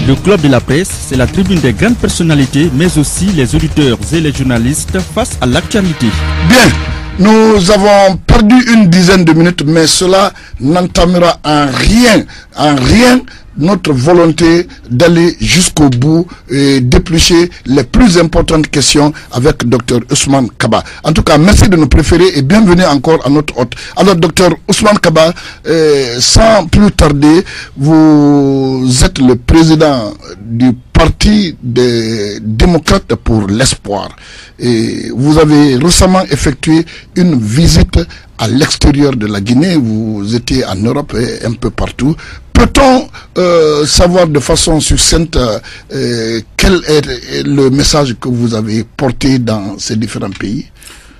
Le club de la presse, c'est la tribune des grandes personnalités, mais aussi les auditeurs et les journalistes face à l'actualité. Bien, nous avons perdu une dizaine de minutes, mais cela n'entamera en rien notre volonté d'aller jusqu'au bout et d'éplucher les plus importantes questions avec Dr Ousmane Kaba. En tout cas, merci de nous préférer et bienvenue encore à notre hôte. Alors, Dr Ousmane Kaba, sans plus tarder, vous êtes le président du Parti des démocrates pour l'espoir. Et vous avez récemment effectué une visite à l'extérieur de la Guinée. Vous étiez en Europe et un peu partout. Peut-on savoir de façon succincte quel est le message que vous avez porté dans ces différents pays?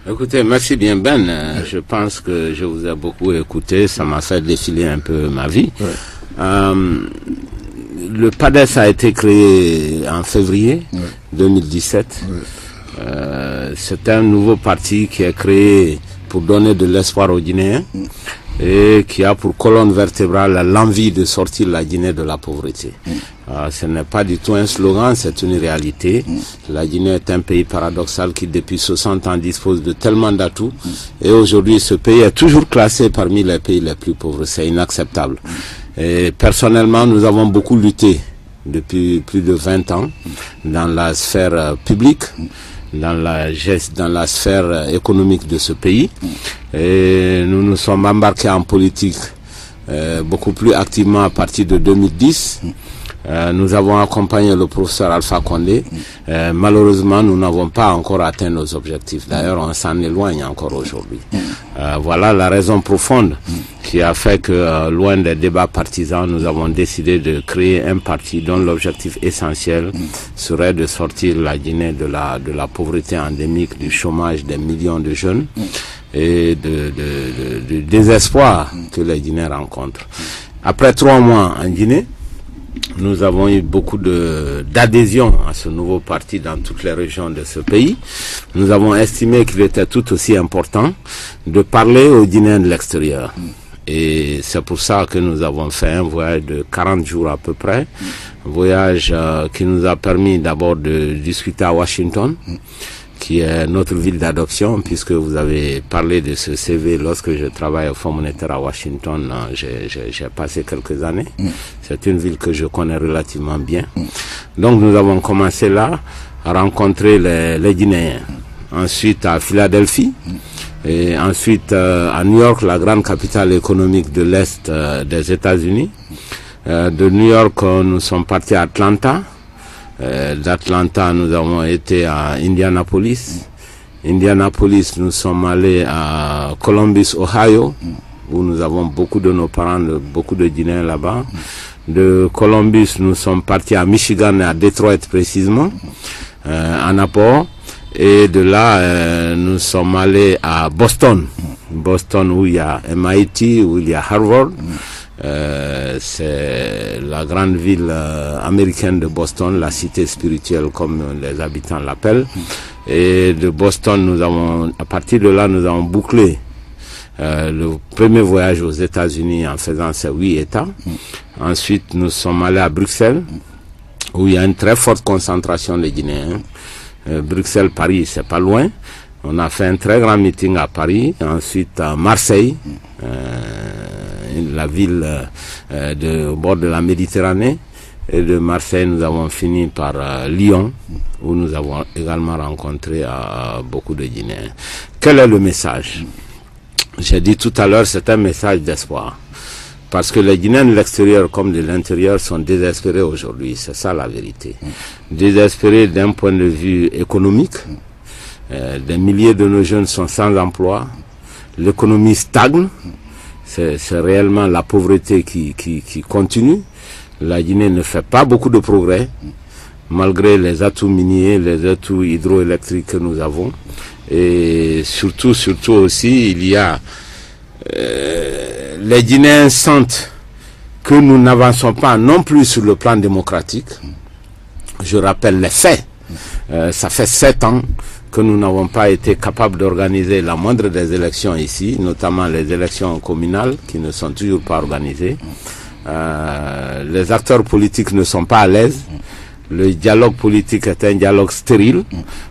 Écoutez, merci bien Ben. Je pense que je vous ai beaucoup écouté. Ça m'a fait défiler un peu ma vie. Le PADES a été créé en février 2017. C'est un nouveau parti qui est créé pour donner de l'espoir aux Guinéens et qui a pour colonne vertébrale l'envie de sortir la Guinée de la pauvreté. Ce n'est pas du tout un slogan, c'est une réalité. La Guinée est un pays paradoxal qui depuis 60 ans dispose de tellement d'atouts et aujourd'hui ce pays est toujours classé parmi les pays les plus pauvres. C'est inacceptable. Et personnellement, nous avons beaucoup lutté depuis plus de 20 ans dans la sphère publique, dans la sphère économique de ce pays. Et nous nous sommes embarqués en politique beaucoup plus activement à partir de 2010. Nous avons accompagné le professeur Alpha Condé. Malheureusement, nous n'avons pas encore atteint nos objectifs. D'ailleurs, on s'en éloigne encore aujourd'hui. Voilà la raison profonde qui a fait que, loin des débats partisans, nous avons décidé de créer un parti dont l'objectif essentiel serait de sortir la Guinée de la pauvreté endémique, du chômage des millions de jeunes et du désespoir que les Guinéens rencontrent. Après 3 mois en Guinée, nous avons eu beaucoup d'adhésion à ce nouveau parti dans toutes les régions de ce pays. Nous avons estimé qu'il était tout aussi important de parler aux Guinéens de l'extérieur. Et c'est pour ça que nous avons fait un voyage de 40 jours à peu près. Un voyage qui nous a permis d'abord de discuter à Washington, qui est notre ville d'adoption, puisque vous avez parlé de ce CV lorsque je travaille au Fonds monétaire à Washington. J'ai passé quelques années. C'est une ville que je connais relativement bien. Donc nous avons commencé là à rencontrer les Guinéens. Ensuite à Philadelphie. Et ensuite à New York, la grande capitale économique de l'Est des États-Unis. De New York, nous sommes partis à Atlanta. D'Atlanta, nous avons été à Indianapolis. Indianapolis, nous sommes allés à Columbus, Ohio, où nous avons beaucoup de nos parents, beaucoup de Guinéens là-bas. De Columbus, nous sommes partis à Michigan et à Detroit précisément, en apport. Et de là, nous sommes allés à Boston. Boston où il y a MIT, où il y a Harvard. C'est la grande ville américaine de Boston, la cité spirituelle comme les habitants l'appellent. Et de Boston, à partir de là, nous avons bouclé le premier voyage aux États-Unis en faisant ces 8 États. Ensuite, nous sommes allés à Bruxelles, où il y a une très forte concentration de Guinéens. Bruxelles, Paris, c'est pas loin. On a fait un très grand meeting à Paris, ensuite à Marseille, la ville au bord de la Méditerranée. Et de Marseille, nous avons fini par Lyon, où nous avons également rencontré beaucoup de Guinéens. Quel est le message? J'ai dit tout à l'heure, c'est un message d'espoir. Parce que les Guinéens de l'extérieur comme de l'intérieur sont désespérés aujourd'hui, c'est ça la vérité. Désespérés d'un point de vue économique. Des milliers de nos jeunes sont sans emploi. L'économie stagne. C'est réellement la pauvreté qui continue. La Guinée ne fait pas beaucoup de progrès, malgré les atouts miniers, les atouts hydroélectriques que nous avons. Et surtout aussi, il y a... les Guinéens sentent que nous n'avançons pas non plus sur le plan démocratique. Je rappelle les faits. Ça fait 7 ans que nous n'avons pas été capables d'organiser la moindre des élections ici, notamment les élections communales qui ne sont toujours pas organisées. Les acteurs politiques ne sont pas à l'aise. Le dialogue politique est un dialogue stérile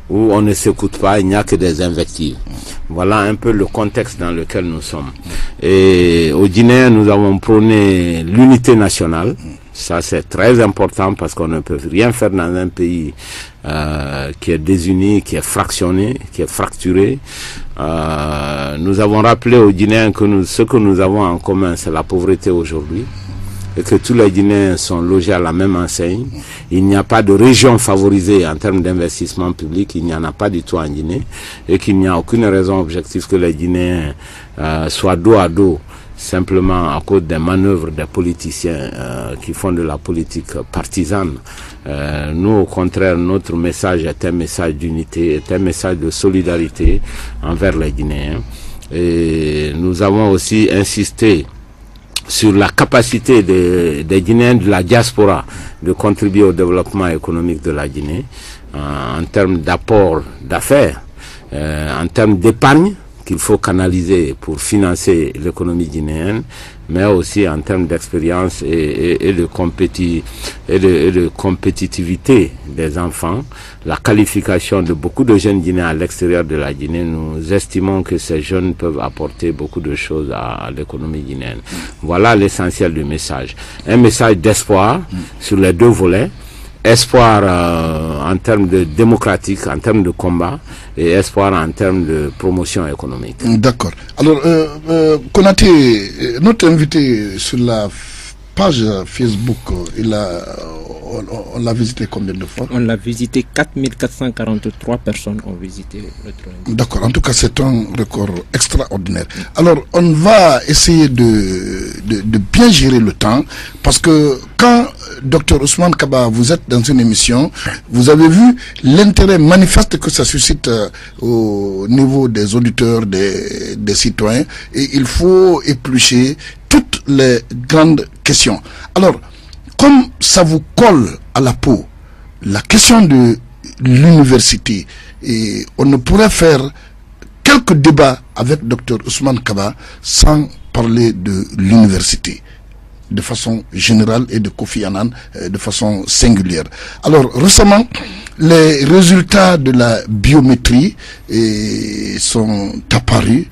où on ne s'écoute pas, il n'y a que des invectives. Voilà un peu le contexte dans lequel nous sommes. Et au Guinée, nous avons prôné l'unité nationale. Ça, c'est très important parce qu'on ne peut rien faire dans un pays qui est désuni, qui est fractionné, qui est fracturé. Nous avons rappelé aux Guinéens que ce que nous avons en commun, c'est la pauvreté aujourd'hui. Et que tous les Guinéens sont logés à la même enseigne. Il n'y a pas de région favorisée en termes d'investissement public, il n'y en a pas du tout en Guinée, et qu'il n'y a aucune raison objective que les Guinéens soient dos à dos, simplement à cause des manœuvres des politiciens qui font de la politique partisane. Nous, au contraire, notre message est un message d'unité, est un message de solidarité envers les Guinéens. Et nous avons aussi insisté sur la capacité des Guinéens de la diaspora de contribuer au développement économique de la Guinée en termes d'apport d'affaires, en termes d'épargne qu'il faut canaliser pour financer l'économie guinéenne, mais aussi en termes d'expérience et de compétitivité des enfants, la qualification de beaucoup de jeunes Guinéens à l'extérieur de la Guinée. Nous estimons que ces jeunes peuvent apporter beaucoup de choses à l'économie guinéenne. Voilà l'essentiel du message. Un message d'espoir sur les deux volets. Espoir en termes de démocratique, en termes de combat, et espoir en termes de promotion économique. D'accord. Alors, Konaté, notre invité sur la page Facebook, on l'a visité combien de fois? On l'a visité, 4443 personnes ont visité le trône. D'accord, en tout cas c'est un record extraordinaire. Alors on va essayer de bien gérer le temps, parce que quand Dr Ousmane Kaba, vous êtes dans une émission, vous avez vu l'intérêt manifeste que ça suscite au niveau des auditeurs, des citoyens, et il faut éplucher toutes les grandes questions. Alors, comme ça vous colle à la peau, la question de l'université, et on ne pourrait faire quelques débats avec Dr Ousmane Kaba sans parler de l'université de façon générale et de Kofi Annan de façon singulière. Alors récemment, les résultats de la biométrie sont apparus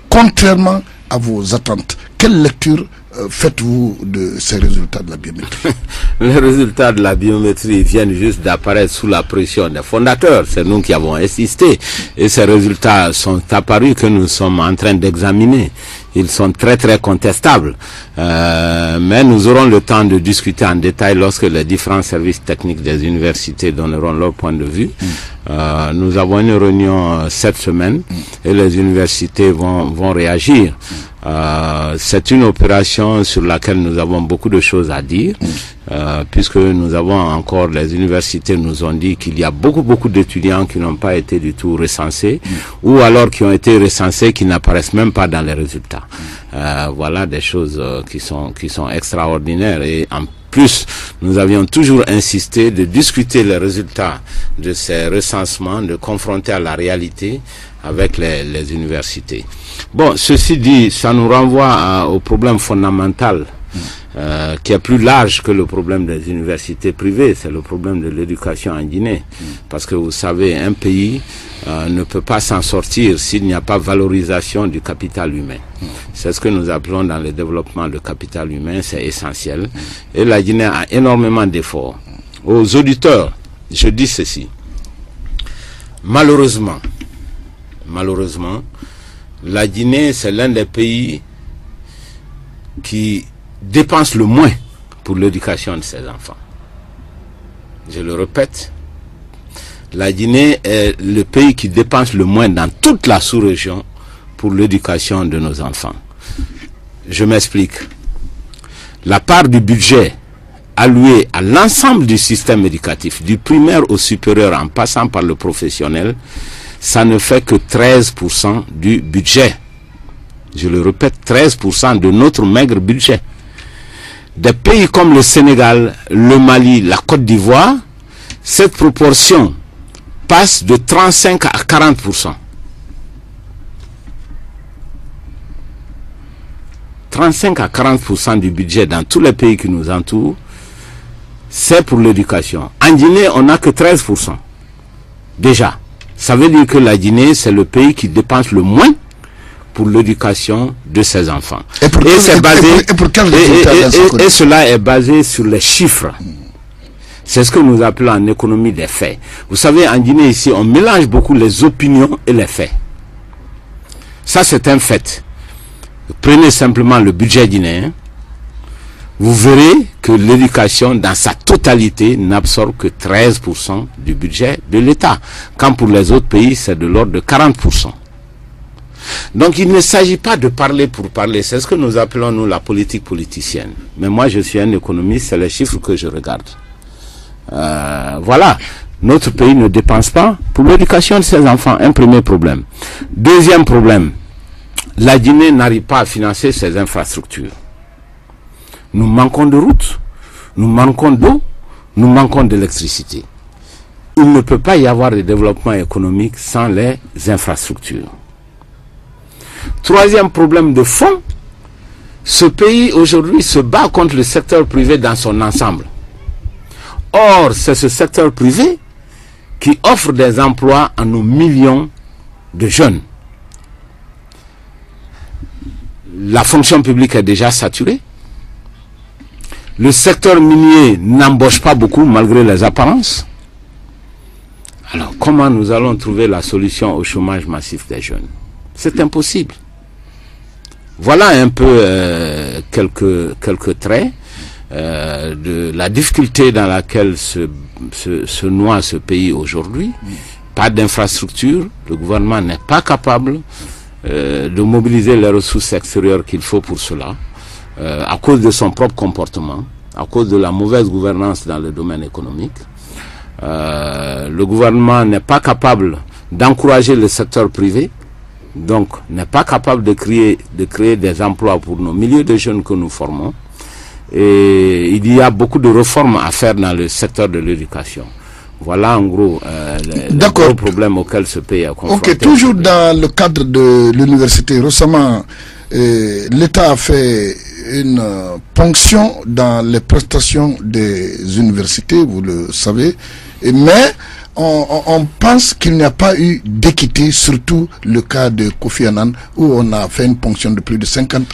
contrairement à vos attentes. Quelle lecture faites-vous de ces résultats de la biométrie? Les résultats de la biométrie viennent juste d'apparaître sous la pression des fondateurs. C'est nous qui avons insisté. Et ces résultats sont apparus que nous sommes en train d'examiner. Ils sont très très contestables. Mais nous aurons le temps de discuter en détail lorsque les différents services techniques des universités donneront leur point de vue. Nous avons une réunion cette semaine et les universités vont réagir. C'est une opération sur laquelle nous avons beaucoup de choses à dire, puisque nous avons encore, les universités nous ont dit qu'il y a beaucoup d'étudiants qui n'ont pas été du tout recensés, ou alors qui ont été recensés qui n'apparaissent même pas dans les résultats. Voilà des choses qui sont extraordinaires. Et en plus, nous avions toujours insisté de discuter les résultats de ces recensements, de confronter à la réalité avec les universités. Bon, ceci dit, ça nous renvoie au problème fondamental qui est plus large que le problème des universités privées. C'est le problème de l'éducation en Guinée. Parce que vous savez, un pays ne peut pas s'en sortir s'il n'y a pas valorisation du capital humain. C'est ce que nous appelons dans le développement le capital humain, c'est essentiel. Et la Guinée a énormément d'efforts. Aux auditeurs, je dis ceci. Malheureusement, la Guinée, c'est l'un des pays qui dépense le moins pour l'éducation de ses enfants. Je le répète, la Guinée est le pays qui dépense le moins dans toute la sous-région pour l'éducation de nos enfants. Je m'explique. La part du budget alloué à l'ensemble du système éducatif, du primaire au supérieur en passant par le professionnel, ça ne fait que 13% du budget. Je le répète, 13% de notre maigre budget. Des pays comme le Sénégal, le Mali, la Côte d'Ivoire, cette proportion passe de 35 à 40%. 35 à 40% du budget dans tous les pays qui nous entourent, c'est pour l'éducation. En Guinée, on n'a que 13%. Déjà, ça veut dire que la Guinée, c'est le pays qui dépense le moins pour l'éducation de ses enfants. Et cela est basé sur les chiffres. C'est ce que nous appelons en économie des faits. Vous savez, en Guinée, ici, on mélange beaucoup les opinions et les faits. Ça, c'est un fait. Prenez simplement le budget guinéen. Vous verrez que l'éducation, dans sa totalité, n'absorbe que 13% du budget de l'État. Quand pour les autres pays, c'est de l'ordre de 40%. Donc, il ne s'agit pas de parler pour parler. C'est ce que nous appelons, nous, la politique politicienne. Mais moi, je suis un économiste, c'est les chiffres que je regarde. Voilà. Notre pays ne dépense pas pour l'éducation de ses enfants. Un premier problème. Deuxième problème. La Guinée n'arrive pas à financer ses infrastructures. Nous manquons de routes, nous manquons d'eau, nous manquons d'électricité. Il ne peut pas y avoir de développement économique sans les infrastructures. Troisième problème de fond, ce pays aujourd'hui se bat contre le secteur privé dans son ensemble. Or, c'est ce secteur privé qui offre des emplois à nos millions de jeunes. La fonction publique est déjà saturée. Le secteur minier n'embauche pas beaucoup malgré les apparences. Alors, comment nous allons trouver la solution au chômage massif des jeunes? C'est impossible. Voilà un peu quelques traits de la difficulté dans laquelle se noie ce pays aujourd'hui. Pas d'infrastructure, le gouvernement n'est pas capable de mobiliser les ressources extérieures qu'il faut pour cela. À cause de son propre comportement, à cause de la mauvaise gouvernance dans le domaine économique. Le gouvernement n'est pas capable d'encourager le secteur privé, donc n'est pas capable de créer des emplois pour nos milliers de jeunes que nous formons. Et il y a beaucoup de réformes à faire dans le secteur de l'éducation. Voilà en gros les gros problèmes auxquels ce pays est confronté. Ok, toujours dans le cadre de l'université, récemment, l'État a fait une ponction dans les prestations des universités, vous le savez, mais on pense qu'il n'y a pas eu d'équité, surtout le cas de Kofi Annan, où on a fait une ponction de plus de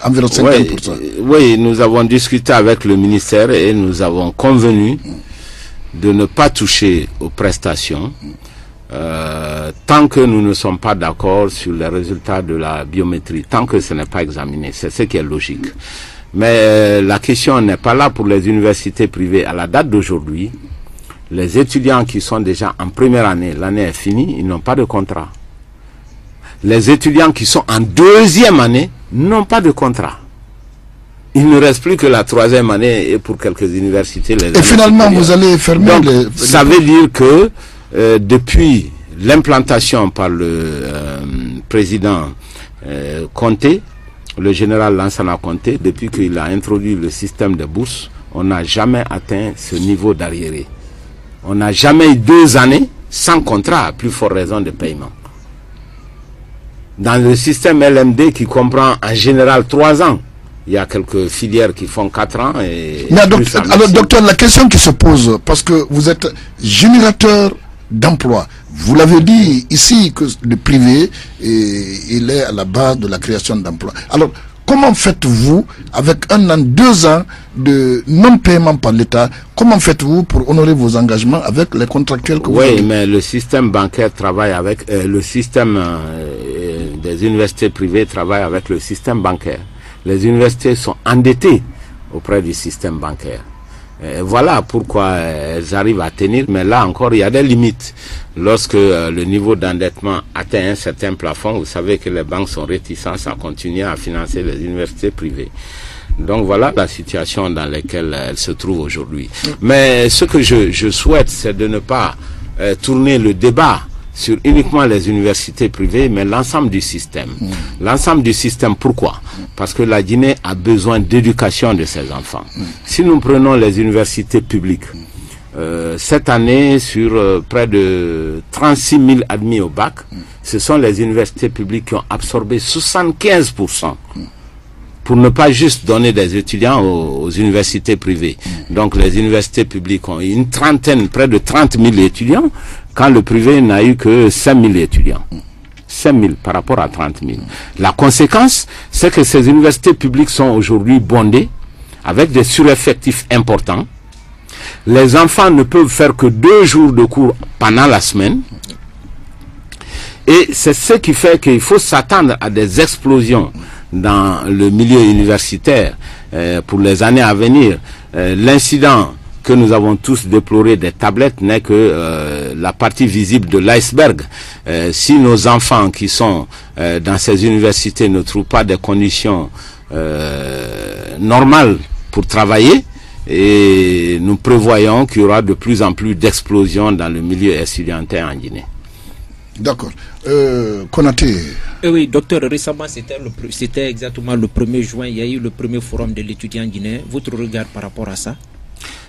environ 50%. Oui, nous avons discuté avec le ministère et nous avons convenu de ne pas toucher aux prestations tant que nous ne sommes pas d'accord sur les résultats de la biométrie, tant que ce n'est pas examiné. C'est ce qui est logique. Mais la question n'est pas là pour les universités privées. À la date d'aujourd'hui, les étudiants qui sont déjà en première année, l'année est finie, ils n'ont pas de contrat. Les étudiants qui sont en deuxième année n'ont pas de contrat. Il ne reste plus que la troisième année et pour quelques universités. Et finalement, vous allez fermer les... Ça veut dire que depuis l'implantation par le président Conté, le général Lansana Conté, depuis qu'il a introduit le système de bourse, on n'a jamais atteint ce niveau d'arriéré. On n'a jamais eu 2 années sans contrat, à plus forte raison de paiement. Dans le système LMD qui comprend en général 3 ans, il y a quelques filières qui font 4 ans. Mais alors, docteur, la question qui se pose, parce que vous êtes générateur d'emplois, vous l'avez dit ici que le privé, il est à la base de la création d'emplois. Alors, comment faites-vous, avec 1 an, 2 ans de non-paiement par l'État, comment faites-vous pour honorer vos engagements avec les contractuels que vous avez? Oui, mais le système bancaire travaille avec, le système des universités privées travaille avec le système bancaire. Les universités sont endettées auprès du système bancaire. Et voilà pourquoi elles arrivent à tenir, mais là encore, il y a des limites. Lorsque le niveau d'endettement atteint un certain plafond, vous savez que les banques sont réticentes à continuer à financer les universités privées. Donc voilà la situation dans laquelle elles se trouvent aujourd'hui. Mais ce que je souhaite, c'est de ne pas tourner le débat sur uniquement les universités privées, mais l'ensemble du système. L'ensemble du système, pourquoi? Parce que la Guinée a besoin d'éducation de ses enfants. Si nous prenons les universités publiques, cette année, sur près de 36 000 admis au bac, ce sont les universités publiques qui ont absorbé 75% pour ne pas juste donner des étudiants aux universités privées. Donc les universités publiques ont une trentaine, près de 30 000 étudiants, quand le privé n'a eu que 5 000 étudiants. 5 000 par rapport à 30 000. La conséquence, c'est que ces universités publiques sont aujourd'hui bondées, avec des sureffectifs importants. Les enfants ne peuvent faire que 2 jours de cours pendant la semaine. Et c'est ce qui fait qu'il faut s'attendre à des explosions dans le milieu universitaire pour les années à venir. L'incident que nous avons tous déploré des tablettes n'est que la partie visible de l'iceberg. Si nos enfants qui sont dans ces universités ne trouvent pas des conditions normales pour travailler, et nous prévoyons qu'il y aura de plus en plus d'explosions dans le milieu étudiantin en Guinée. D'accord. Konaté. Oui, docteur, récemment, c'était exactement le 1er juin, il y a eu le premier forum de l'étudiant guinéen. Votre regard par rapport à ça?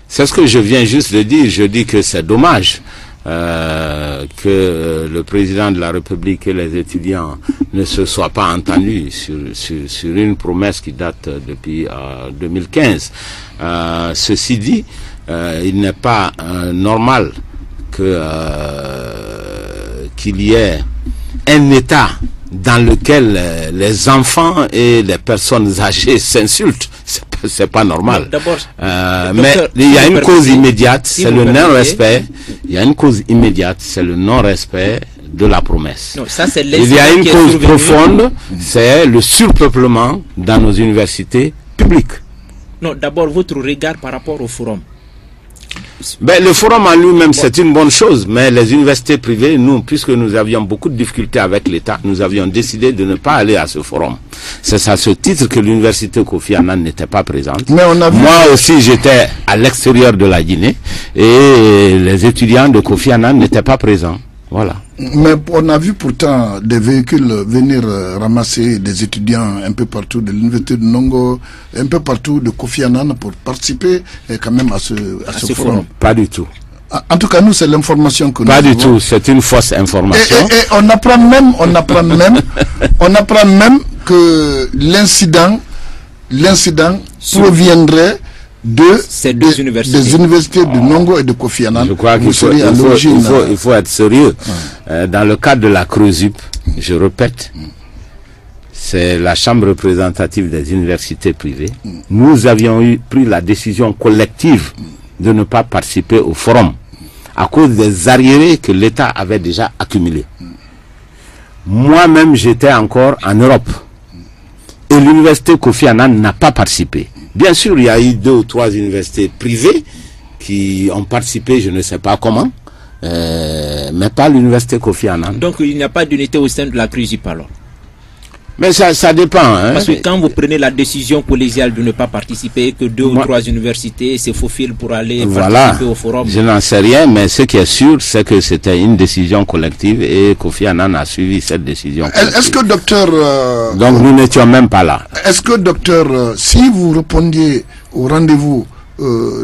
C'est ce que je viens juste de dire. Je dis que c'est dommage que le président de la République et les étudiants ne se soient pas entendus sur une promesse qui date depuis 2015. Ceci dit, il n'est pas normal qu'il y ait un État dans lequel les enfants et les personnes âgées s'insultent. C'est pas normal. Mais il y a une cause immédiate, c'est le non-respect. Il y a une cause immédiate, c'est le non-respect de la promesse. Non, ça, c'est il y a une cause profonde, c'est le surpeuplement dans nos universités publiques. Non, d'abord votre regard par rapport au forum. Ben, le forum en lui-même, c'est une bonne chose, mais les universités privées, nous, puisque nous avions beaucoup de difficultés avec l'État, nous avions décidé de ne pas aller à ce forum. C'est à ce titre que l'université Kofi Annan n'était pas présente. Mais on a vu... Moi aussi, j'étais à l'extérieur de la Guinée, et les étudiants de Kofi Annan n'étaient pas présents. Voilà. Mais on a vu pourtant des véhicules venir ramasser des étudiants un peu partout de l'université de Nongo, un peu partout de Kofi Annan pour participer quand même à ce forum. Pas du tout. En tout cas, nous, c'est l'information que nous avons. Pas du tout, c'est une fausse information. Et on apprend même que l'incident proviendrait des universités de Nongo et de Kofi Annan. Je crois qu'il faut être sérieux. Dans le cadre de la CREUSUP, je répète, c'est la chambre représentative des universités privées. Nous avions pris la décision collective de ne pas participer au forum à cause des arriérés que l'État avait déjà accumulés. Moi-même, j'étais encore en Europe. Et l'université Kofi Annan n'a pas participé. Bien sûr, il y a eu 2 ou 3 universités privées qui ont participé, je ne sais pas comment, mais pas l'université Kofi Annan. Donc il n'y a pas d'unité au sein de la CRUSIP alors? Mais ça dépend. Hein. Parce que quand vous prenez la décision collégiale de ne pas participer et que 2 ou 3 universités se faufilent pour aller participer au forum. Je n'en sais rien, mais ce qui est sûr, c'est que c'était une décision collective et Kofi Annan a suivi cette décision collective. Est-ce que docteur... Donc nous n'étions même pas là. Est-ce que docteur, si vous répondiez au rendez-vous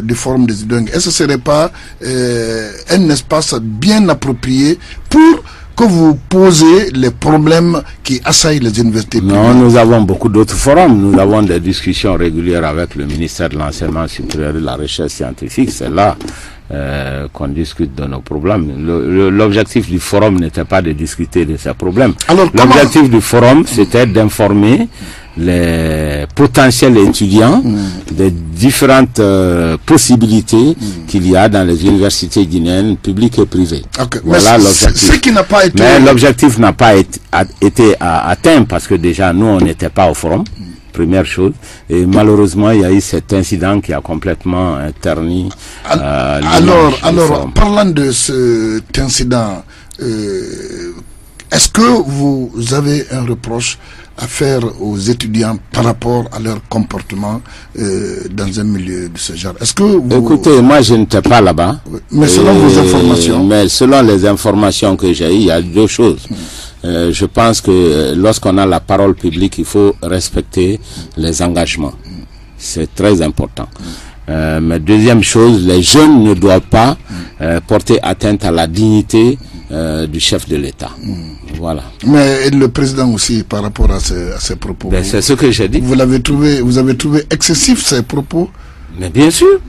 du forum des étudiants, est-ce que ce ne serait pas un espace bien approprié pour que vous posez les problèmes qui assaillent les universités privées? Non, nous avons beaucoup d'autres forums. Nous avons des discussions régulières avec le ministère de l'Enseignement supérieur et de la Recherche scientifique. C'est là qu'on discute de nos problèmes. L'objectif du forum n'était pas de discuter de ces problèmes. L'objectif du forum, c'était d'informer les potentiels étudiants des différentes possibilités qu'il y a dans les universités guinéennes publiques et privées. Okay. Voilà l'objectif. Mais l'objectif n'a pas été atteint parce que déjà nous on n'était pas au forum, première chose, et malheureusement il y a eu cet incident qui a complètement terni alors parlant de cet incident, est-ce que vous avez un reproche à faire aux étudiants par rapport à leur comportement dans un milieu de ce genre? Est-ce que vous... Écoutez, moi je n'étais pas là-bas. Mais selon vos informations... Mais selon les informations que j'ai eues, il y a 2 choses. Je pense que lorsqu'on a la parole publique, il faut respecter les engagements. C'est très important. Mais deuxième chose, les jeunes ne doivent pas porter atteinte à la dignité du chef de l'État. Voilà. Mais le président aussi, par rapport à ses propos. Ben, c'est ce que j'ai dit. Vous avez trouvé excessif ces propos? Mais bien sûr.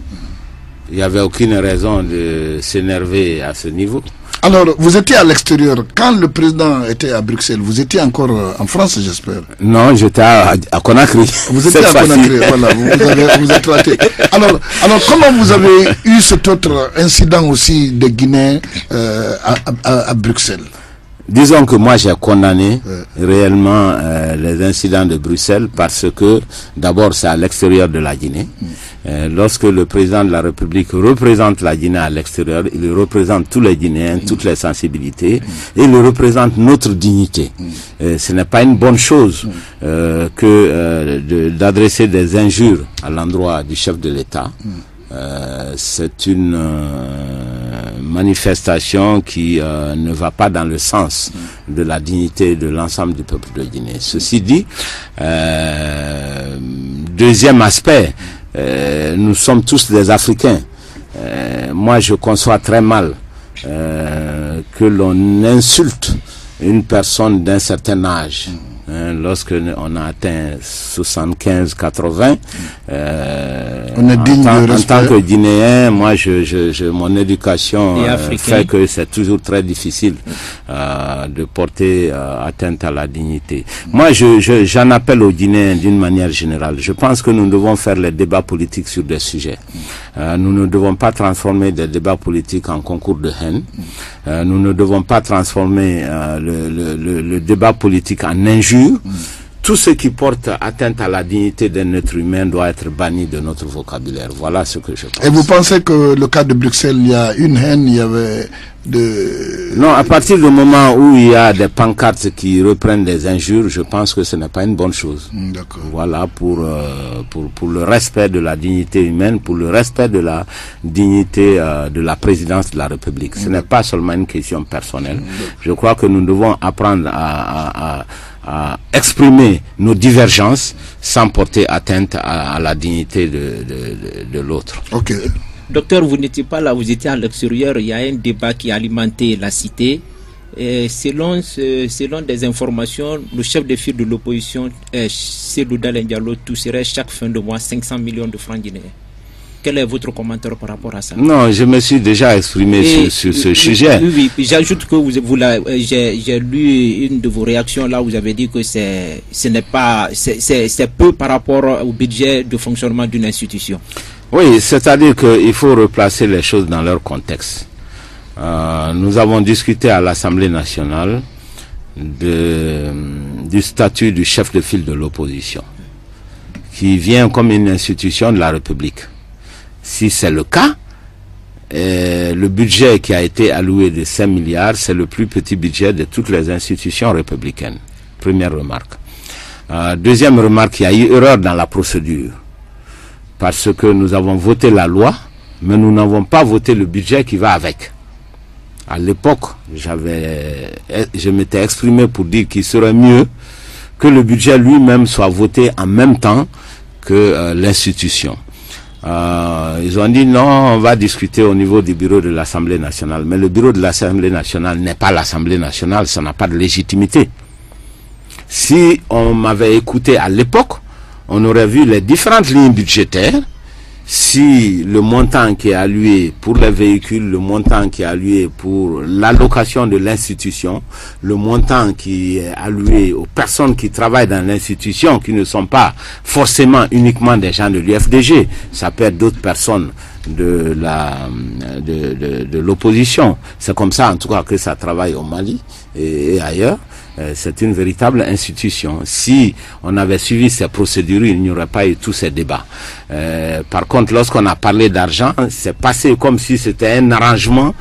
Il n'y avait aucune raison de s'énerver à ce niveau. Alors, vous étiez à l'extérieur. Quand le président était à Bruxelles, vous étiez encore en France, j'espère? Non, j'étais à Conakry. Vous étiez à Conakry, voilà, vous êtes raté. Alors, comment vous avez eu cet autre incident aussi de Guinée à Bruxelles? Disons que moi j'ai condamné réellement les incidents de Bruxelles parce que d'abord c'est à l'extérieur de la Guinée. Lorsque le président de la République représente la Guinée à l'extérieur, il représente tous les Guinéens, toutes les sensibilités, et il représente notre dignité. Ce n'est pas une bonne chose que d'adresser des injures à l'endroit du chef de l'État. C'est une manifestation qui ne va pas dans le sens de la dignité de l'ensemble du peuple de Guinée. Ceci dit, deuxième aspect, nous sommes tous des Africains. Moi, je conçois très mal que l'on insulte une personne d'un certain âge. Lorsque on a atteint 75-80, on est digne de en respect. tant que Guinéen, moi, mon éducation fait que c'est toujours très difficile de porter atteinte à la dignité. Moi, j'en appelle aux Guinéens d'une manière générale. Je pense que nous devons faire les débats politiques sur des sujets. Nous ne devons pas transformer des débats politiques en concours de haine. Nous ne devons pas transformer le débat politique en injure. Tout ce qui porte atteinte à la dignité d'un être humain doit être banni de notre vocabulaire. Voilà ce que je pense. Et vous pensez que le cas de Bruxelles, il y a une haine, il y avait de... Non, à partir du moment où il y a des pancartes qui reprennent des injures, je pense que ce n'est pas une bonne chose. D'accord. Voilà, pour le respect de la dignité humaine, pour le respect de la dignité de la présidence de la République. Ce n'est pas seulement une question personnelle. Je crois que nous devons apprendre à exprimer nos divergences sans porter atteinte à la dignité de l'autre. Ok. Docteur, vous n'étiez pas là, vous étiez à l'extérieur. Il y a un débat qui a alimenté la cité. Et selon des informations, le chef de file de l'opposition, Cellou Dalein Diallo, toucherait chaque fin de mois 500 millions de francs guinéens. Quel est votre commentaire par rapport à ça? Non, je me suis déjà exprimé sur ce sujet. Oui, j'ajoute que j'ai lu une de vos réactions là, vous avez dit que c'est peu par rapport au budget de fonctionnement d'une institution. Oui, c'est-à-dire qu'il faut replacer les choses dans leur contexte. Nous avons discuté à l'Assemblée nationale du statut du chef de file de l'opposition, qui vient comme une institution de la République. Si c'est le cas, le budget qui a été alloué de 5 milliards, c'est le plus petit budget de toutes les institutions républicaines. Première remarque. Deuxième remarque, il y a eu erreur dans la procédure. Parce que nous avons voté la loi, mais nous n'avons pas voté le budget qui va avec. À l'époque, je m'étais exprimé pour dire qu'il serait mieux que le budget lui-même soit voté en même temps que l'institution. Ils ont dit non, on va discuter au niveau du bureau de l'Assemblée nationale. Mais le bureau de l'Assemblée nationale n'est pas l'Assemblée nationale, ça n'a pas de légitimité. Si on m'avait écouté à l'époque, on aurait vu les différentes lignes budgétaires. Si le montant qui est alloué pour les véhicules, le montant qui est alloué pour l'allocation de l'institution, le montant qui est alloué aux personnes qui travaillent dans l'institution, qui ne sont pas forcément uniquement des gens de l'UFDG, ça peut être d'autres personnes de l'opposition. C'est comme ça en tout cas que ça travaille au Mali et ailleurs. C'est une véritable institution. Si on avait suivi ces procédures, il n'y aurait pas eu tous ces débats. Par contre, lorsqu'on a parlé d'argent, c'est passé comme si c'était un arrangement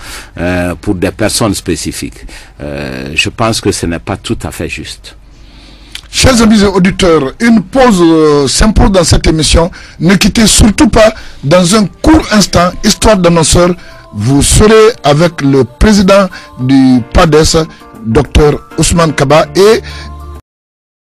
pour des personnes spécifiques. Je pense que ce n'est pas tout à fait juste. Chers amis auditeurs, une pause s'impose dans cette émission. Ne quittez surtout pas. Dans un court instant, Histoire d'annonceur, vous serez avec le président du PADES, Dr Ousmane Kaba, et